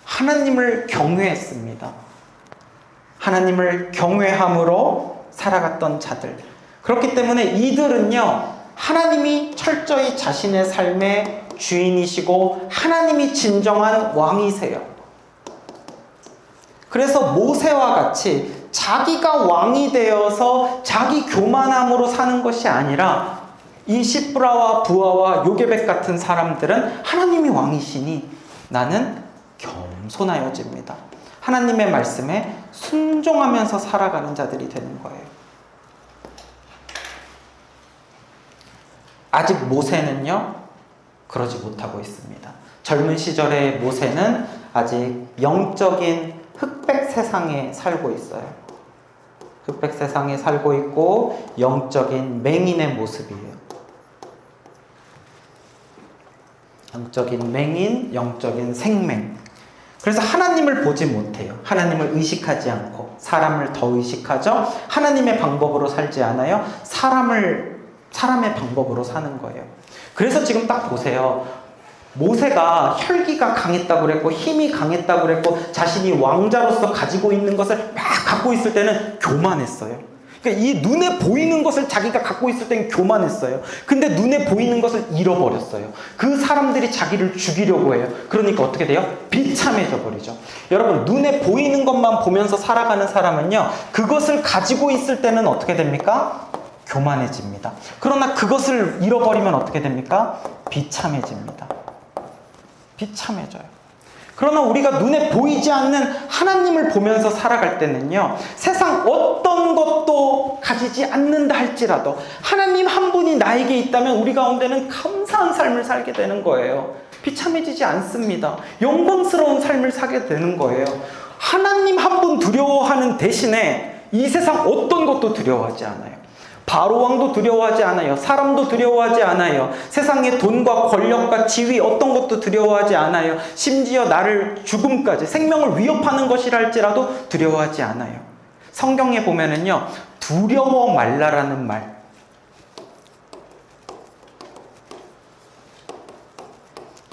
하나님을 경외했습니다. 하나님을 경외함으로 살아갔던 자들. 그렇기 때문에 이들은요, 하나님이 철저히 자신의 삶의 주인이시고 하나님이 진정한 왕이세요. 그래서 모세와 같이 자기가 왕이 되어서 자기 교만함으로 사는 것이 아니라 이 십브라와 부하와 요게벳 같은 사람들은 하나님이 왕이시니 나는 겸손하여집니다. 하나님의 말씀에 순종하면서 살아가는 자들이 되는 거예요. 아직 모세는요, 그러지 못하고 있습니다. 젊은 시절의 모세는 아직 영적인 흑백 세상에 살고 있어요. 흑백 세상에 살고 있고 영적인 맹인의 모습이에요. 영적인 맹인, 영적인 생맹. 그래서 하나님을 보지 못해요. 하나님을 의식하지 않고 사람을 더 의식하죠. 하나님의 방법으로 살지 않아요. 사람의 방법으로 사는 거예요. 그래서 지금 딱 보세요. 모세가 혈기가 강했다고 그랬고 힘이 강했다고 그랬고 자신이 왕자로서 가지고 있는 것을 막 갖고 있을 때는 교만했어요. 그러니까 이 눈에 보이는 것을 자기가 갖고 있을 때는 교만했어요. 근데 눈에 보이는 것을 잃어버렸어요. 그 사람들이 자기를 죽이려고 해요. 그러니까 어떻게 돼요? 비참해져 버리죠. 여러분, 눈에 보이는 것만 보면서 살아가는 사람은요, 그것을 가지고 있을 때는 어떻게 됩니까? 교만해집니다. 그러나 그것을 잃어버리면 어떻게 됩니까? 비참해집니다. 비참해져요. 그러나 우리가 눈에 보이지 않는 하나님을 보면서 살아갈 때는요, 세상 어떤 것도 가지지 않는다 할지라도 하나님 한 분이 나에게 있다면 우리 가운데는 감사한 삶을 살게 되는 거예요. 비참해지지 않습니다. 영광스러운 삶을 살게 되는 거예요. 하나님 한 분 두려워하는 대신에 이 세상 어떤 것도 두려워하지 않아요. 바로왕도 두려워하지 않아요. 사람도 두려워하지 않아요. 세상의 돈과 권력과 지위 어떤 것도 두려워하지 않아요. 심지어 나를 죽음까지 생명을 위협하는 것이라 할지라도 두려워하지 않아요. 성경에 보면은요, 두려워 말라라는 말,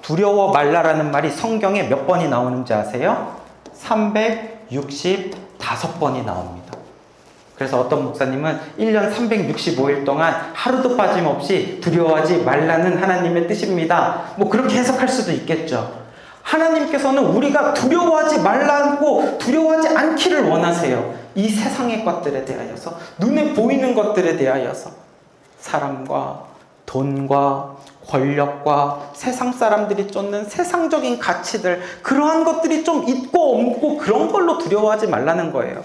두려워 말라라는 말이 성경에 몇 번이 나오는지 아세요? 365번이 나옵니다. 그래서 어떤 목사님은 1년 365일 동안 하루도 빠짐없이 두려워하지 말라는 하나님의 뜻입니다. 뭐 그렇게 해석할 수도 있겠죠. 하나님께서는 우리가 두려워하지 말라고 두려워하지 않기를 원하세요. 이 세상의 것들에 대하여서, 눈에 보이는 것들에 대하여서, 사람과 돈과 권력과 세상 사람들이 쫓는 세상적인 가치들, 그러한 것들이 좀 있고 없고 그런 걸로 두려워하지 말라는 거예요.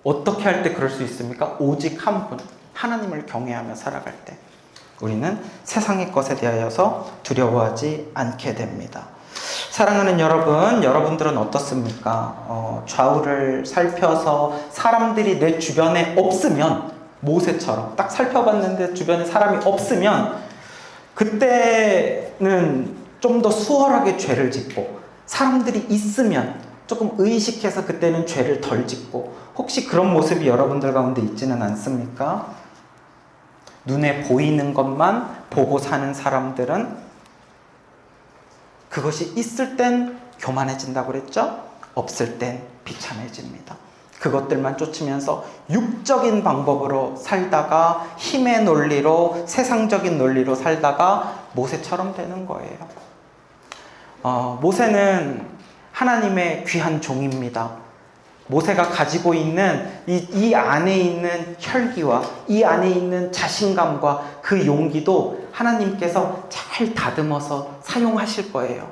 어떻게 할 때 그럴 수 있습니까? 오직 한 분, 하나님을 경외하며 살아갈 때 우리는 세상의 것에 대하여서 두려워하지 않게 됩니다. 사랑하는 여러분, 여러분들은 어떻습니까? 좌우를 살펴서 사람들이 내 주변에 없으면, 모세처럼 딱 살펴봤는데 주변에 사람이 없으면 그때는 좀 더 수월하게 죄를 짓고, 사람들이 있으면 조금 의식해서 그때는 죄를 덜 짓고, 혹시 그런 모습이 여러분들 가운데 있지는 않습니까? 눈에 보이는 것만 보고 사는 사람들은 그것이 있을 땐 교만해진다고 그랬죠? 없을 땐 비참해집니다. 그것들만 쫓으면서 육적인 방법으로 살다가 힘의 논리로, 세상적인 논리로 살다가 모세처럼 되는 거예요. 모세는 하나님의 귀한 종입니다. 모세가 가지고 있는 이 안에 있는 혈기와 이 안에 있는 자신감과 그 용기도 하나님께서 잘 다듬어서 사용하실 거예요.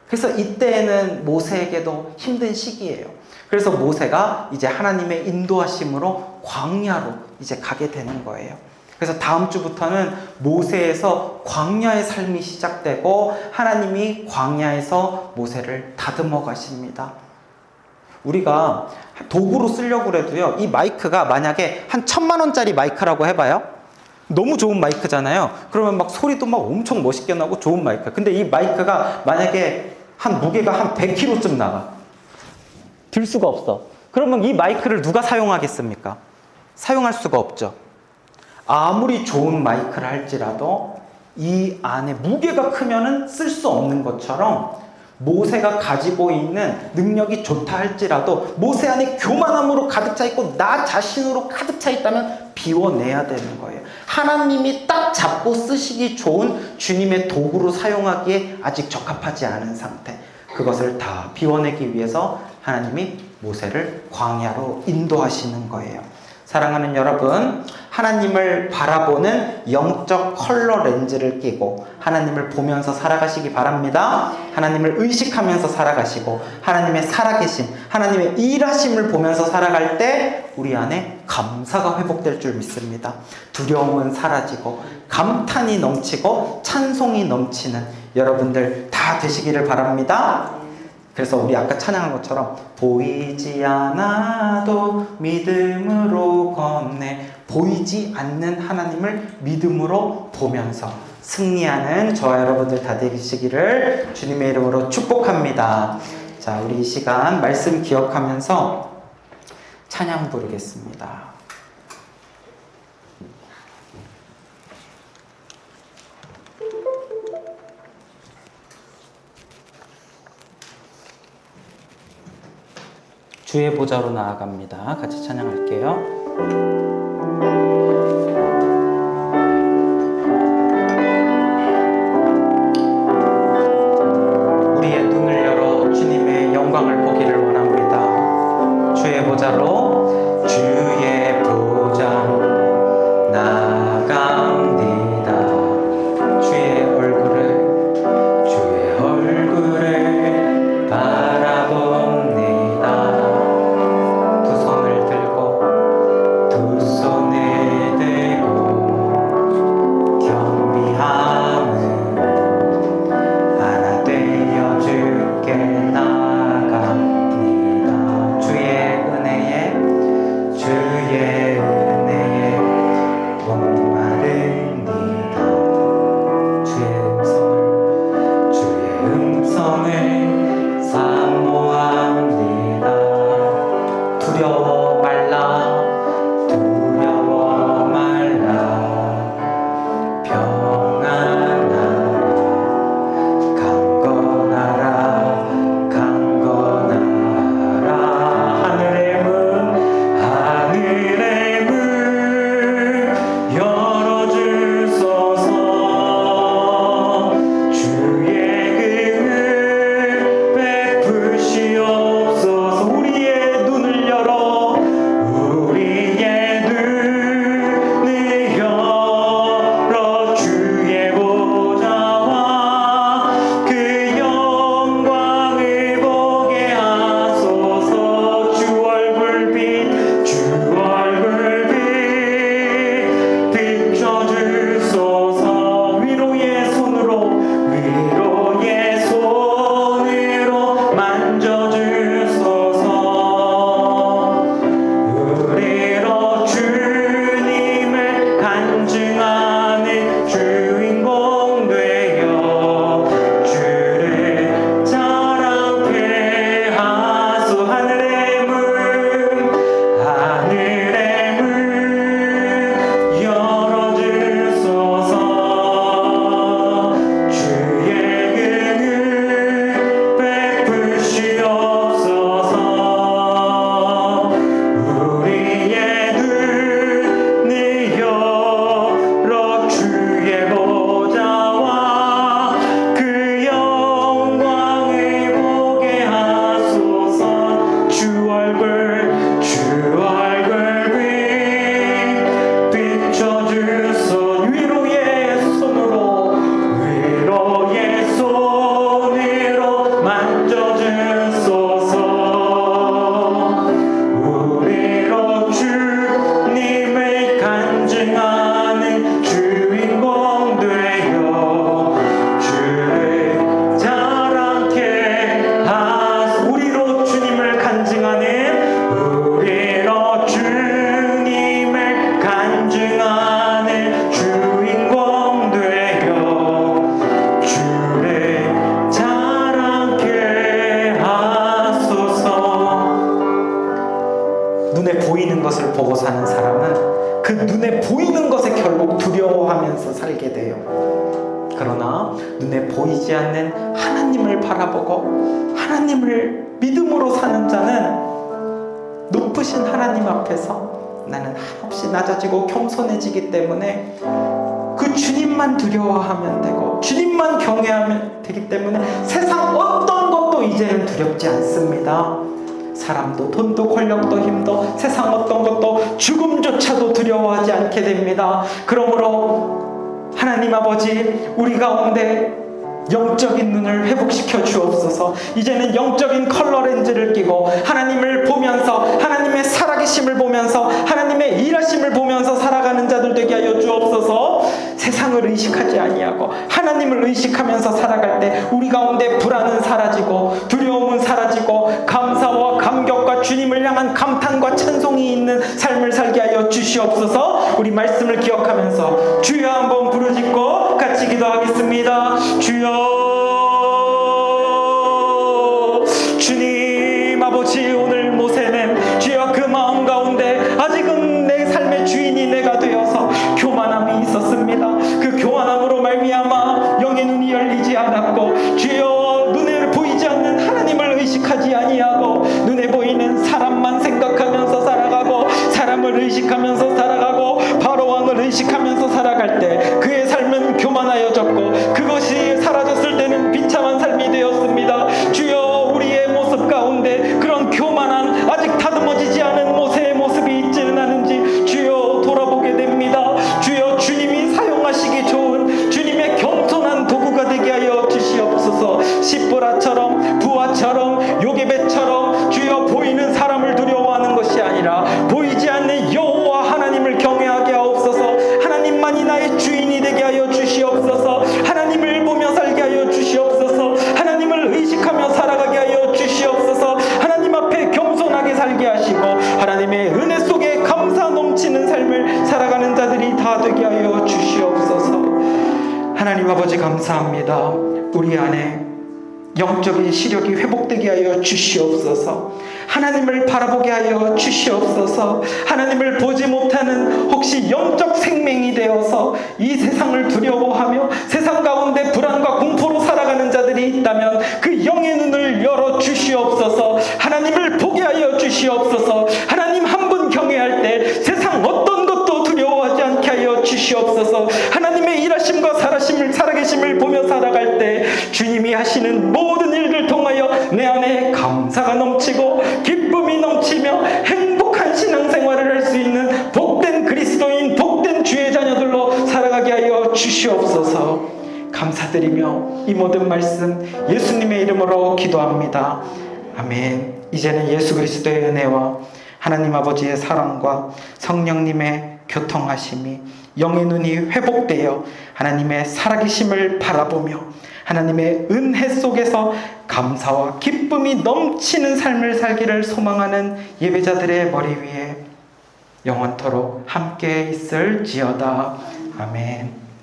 그래서 이때에는 모세에게도 힘든 시기예요. 그래서 모세가 이제 하나님의 인도하심으로 광야로 이제 가게 되는 거예요. 그래서 다음 주부터는 모세에서 광야의 삶이 시작되고 하나님이 광야에서 모세를 다듬어 가십니다. 우리가 도구로 쓰려고 해도요, 이 마이크가 만약에 한 1,000,000원짜리 마이크라고 해봐요. 너무 좋은 마이크잖아요. 그러면 막 소리도 막 엄청 멋있게 나고 좋은 마이크. 근데 이 마이크가 만약에 무게가 한 100kg쯤 나가. 들 수가 없어. 그러면 이 마이크를 누가 사용하겠습니까? 사용할 수가 없죠. 아무리 좋은 마이크를 할지라도 이 안에 무게가 크면은 쓸 수 없는 것처럼 모세가 가지고 있는 능력이 좋다 할지라도 모세 안에 교만함으로 가득 차 있고 나 자신으로 가득 차 있다면 비워내야 되는 거예요. 하나님이 딱 잡고 쓰시기 좋은 주님의 도구로 사용하기에 아직 적합하지 않은 상태, 그것을 다 비워내기 위해서 하나님이 모세를 광야로 인도하시는 거예요. 사랑하는 여러분, 하나님을 바라보는 영적 컬러 렌즈를 끼고 하나님을 보면서 살아가시기 바랍니다. 하나님을 의식하면서 살아가시고 하나님의 살아계심, 하나님의 일하심을 보면서 살아갈 때 우리 안에 감사가 회복될 줄 믿습니다. 두려움은 사라지고 감탄이 넘치고 찬송이 넘치는 여러분들 다 되시기를 바랍니다. 그래서 우리 아까 찬양한 것처럼 보이지 않아도 믿음으로 걷네, 보이지 않는 하나님을 믿음으로 보면서 승리하는 저와 여러분들 다 되시기를 주님의 이름으로 축복합니다. 자, 우리 이 시간 말씀 기억하면서 찬양 부르겠습니다. 주의 보좌로 나아갑니다. 같이 찬양할게요. 우리의 눈을 열어 주님의 영광을 보기를 원합니다. 주의 보좌로, 주의 보좌 나갑니다. 주의 얼굴을 바라봅니다. 두 손을 들고 두 손 것을 보고 사는 사람은 그 눈에 보이는 것에 결국 두려워하면서 살게 돼요. 그러나 눈에 보이지 않는 하나님을 바라보고 하나님을 믿음으로 사는 자는 높으신 하나님 앞에서 나는 한없이 낮아지고 겸손해지기 때문에 그 주님만 두려워하면 되고 주님만 경외하면 되기 때문에 세상 어떤 것도 이제는 두렵지 않습니다. 사람도 돈도 권력도 힘도 세상 어떤 것도 죽음조차도 두려워하지 않게 됩니다. 그러므로 하나님 아버지, 우리 가운데 영적인 눈을 회복시켜 주옵소서. 이제는 영적인 컬러 렌즈를 끼고 하나님을 보면서 하나님의 살아계심을 보면서 하나님의 일하심을 보면서 살아가는 자들 되게 하여 주옵소서. 세상을 의식하지 아니하고 하나님을 의식하면서 살아갈 때 우리 가운데 불안은 사라지고 두려움은 사라지고 감사와 감격과 주님을 향한 감탄과 찬송이 있는 삶을 살게 하여 주시옵소서. 우리 말씀을 기억하면서 주여 한번 부르짖고 같이 기도하겠습니다. 주여, 주님 아버지, 오늘 모세는 주여 그 마음 가운데 아직은 내 삶의 주인이 내가 되어서 교만함이 있었습니다. 그 교만함으로 말미암아 영의 눈이 열리지 않았고 주여 눈에 보이지 않는 하나님을 의식하지 아니하고 눈에 보이는 사람만 생각하면서 살아가고 사람을 의식하면서 살아가고 바로왕을 의식하면서 살아갈 때 그의 삶은 교만하여졌고 그것이 사라졌을 때는 비참한 삶이 되었습니다. 주여, 우리의 모습 가운데 그런 교만한 아직 다듬어지지 않은 모세의 모습이 있지는 않은지 주여 돌아보게 됩니다. 주여, 주님이 사용하시기 좋은 주님의 겸손한 도구가 되게 하여 주시옵소서. 십보라처럼 부하처럼 요게벳처럼 주여 보이는 사람을 두려워하는 것이 아니라 보이지 않는 여호와 하나님을 경외하게 하옵소서. 하나님만이 나의 주인이 되게 하여 주시옵소서. 하나님을 보며 살게 하여 주시옵소서. 하나님을 의식하며 살아가게 하여 주시옵소서. 하나님 앞에 겸손하게 살게 하시고 하나님의 은혜 속에 감사 넘치는 삶을 살아가는 자들이 다 되게 하여 주시옵소서. 하나님 아버지, 감사합니다. 우리 안에 영적인 시력이 회복되게 하여 주시옵소서. 하나님을 바라보게 하여 주시옵소서. 하나님을 보지 못하는 혹시 영적 생명이 되어서 이 세상을 두려워하며 세상 가운데 불안과 공포로 살아가는 자들이 있다면 그 영의 눈을 열어 주시옵소서. 하나님을 보게 하여 주시옵소서. 하나님 한 분 경외할 때 세상 어떤 것도 두려워하지 않게 하여 주시옵소서. 하나님의 일하심과 살아계심을 보며 살아갈 때 주님이 하시는 모든 일들 통하여 내 안에 감사가 넘치고 기쁨이 넘치며 행복한 신앙생활을 할 수 있는 복된 그리스도인, 복된 주의 자녀들로 살아가게 하여 주시옵소서. 감사드리며 이 모든 말씀 예수님의 이름으로 기도합니다. 아멘. 이제는 예수 그리스도의 은혜와 하나님 아버지의 사랑과 성령님의 교통하심이 영의 눈이 회복되어 하나님의 살아계심을 바라보며 하나님의 은혜 속에서 감사와 기쁨이 넘치는 삶을 살기를 소망하는 예배자들의 머리 위에 영원토록 함께 있을지어다. 아멘.